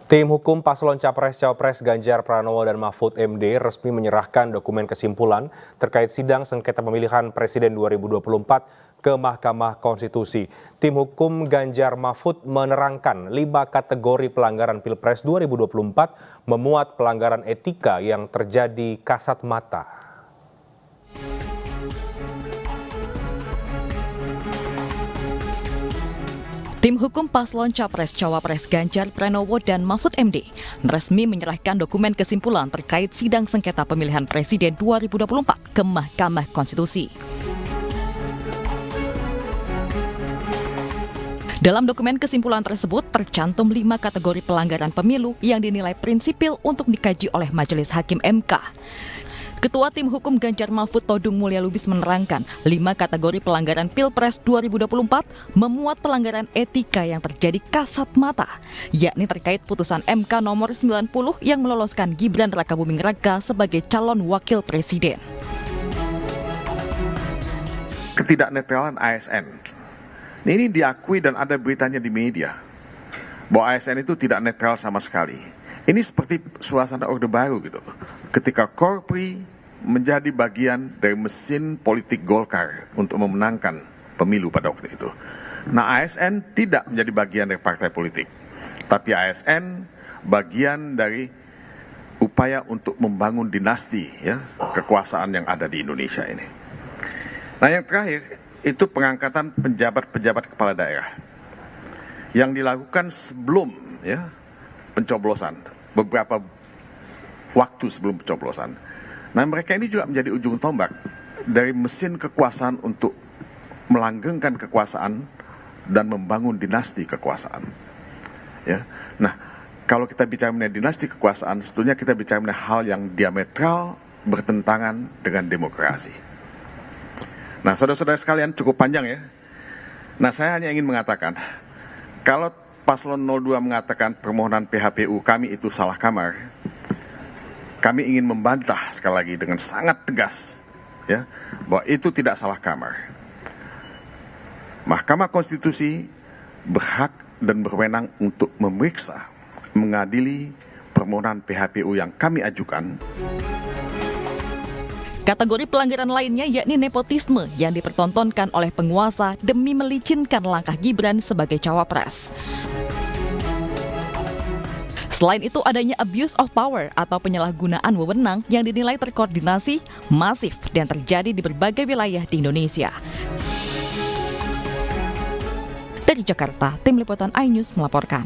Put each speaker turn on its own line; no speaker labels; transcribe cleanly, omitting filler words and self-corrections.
Tim hukum paslon Capres-Cawapres Ganjar Pranowo dan Mahfud MD resmi menyerahkan dokumen kesimpulan terkait sidang sengketa pemilihan Presiden 2024 ke Mahkamah Konstitusi. Tim hukum Ganjar Mahfud menerangkan 5 kategori pelanggaran Pilpres 2024 memuat pelanggaran etika yang terjadi kasat mata.
Tim hukum paslon Capres-Cawapres Ganjar Pranowo dan Mahfud MD resmi menyerahkan dokumen kesimpulan terkait sidang sengketa pemilihan Presiden 2024 ke Mahkamah Konstitusi. Dalam dokumen kesimpulan tersebut tercantum 5 kategori pelanggaran pemilu yang dinilai prinsipil untuk dikaji oleh Majelis Hakim MK. Ketua Tim Hukum Ganjar Mahfud Todung Mulya Lubis menerangkan 5 kategori pelanggaran Pilpres 2024 memuat pelanggaran etika yang terjadi kasat mata, yakni terkait putusan MK nomor 90 yang meloloskan Gibran Rakabuming Raka sebagai calon wakil presiden.
Ketidaknetralan ASN. Ini diakui dan ada beritanya di media bahwa ASN itu tidak netral sama sekali. Ini seperti suasana Orde Baru gitu. Ketika Korpri menjadi bagian dari mesin politik Golkar untuk memenangkan pemilu pada waktu itu. Nah, ASN tidak menjadi bagian dari partai politik. Tapi ASN bagian dari upaya untuk membangun dinasti kekuasaan yang ada di Indonesia ini. Nah, yang terakhir itu pengangkatan pejabat-pejabat kepala daerah yang dilakukan sebelum pencoblosan, beberapa waktu sebelum pencoblosan. Nah, mereka ini juga menjadi ujung tombak dari mesin kekuasaan untuk melanggengkan kekuasaan dan membangun dinasti kekuasaan. Nah, kalau kita bicara mengenai dinasti kekuasaan, sebetulnya kita bicara mengenai hal yang diametral bertentangan dengan demokrasi. Nah, saudara-saudara sekalian, cukup panjang ya. Nah, saya hanya ingin mengatakan, kalau Paslon 02 mengatakan permohonan PHPU kami itu salah kamar, kami ingin membantah sekali lagi dengan sangat tegas bahwa itu tidak salah kamar. Mahkamah Konstitusi berhak dan berwenang untuk memeriksa, mengadili permohonan PHPU yang kami ajukan.
Kategori pelanggaran lainnya yakni nepotisme yang dipertontonkan oleh penguasa demi melicinkan langkah Gibran sebagai cawapres. Selain itu adanya abuse of power atau penyalahgunaan wewenang yang dinilai terkoordinasi, masif, dan terjadi di berbagai wilayah di Indonesia. Dari Jakarta, Tim Liputan iNews melaporkan.